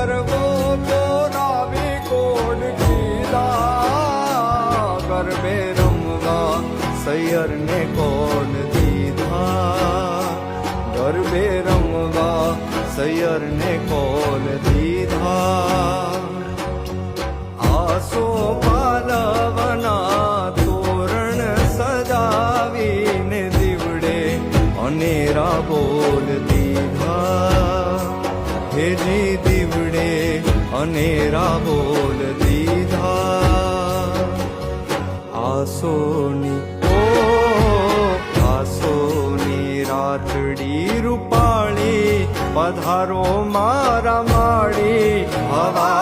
કરવો તો રાવી કોડ કીધા, ગરબે રમવા સૈયરને કોણ દીધા, ગરબે રમવા સૈયરને કોણ દીધા. આસો પાલવના તોરણ સજાવીને દીવડે અનેરા બોલ દીધા, હેજી દીવડે અનેરા બોલ દીધા. આસોની આસોની રાતડી રૂપાળી પધારો મારા માળી હવા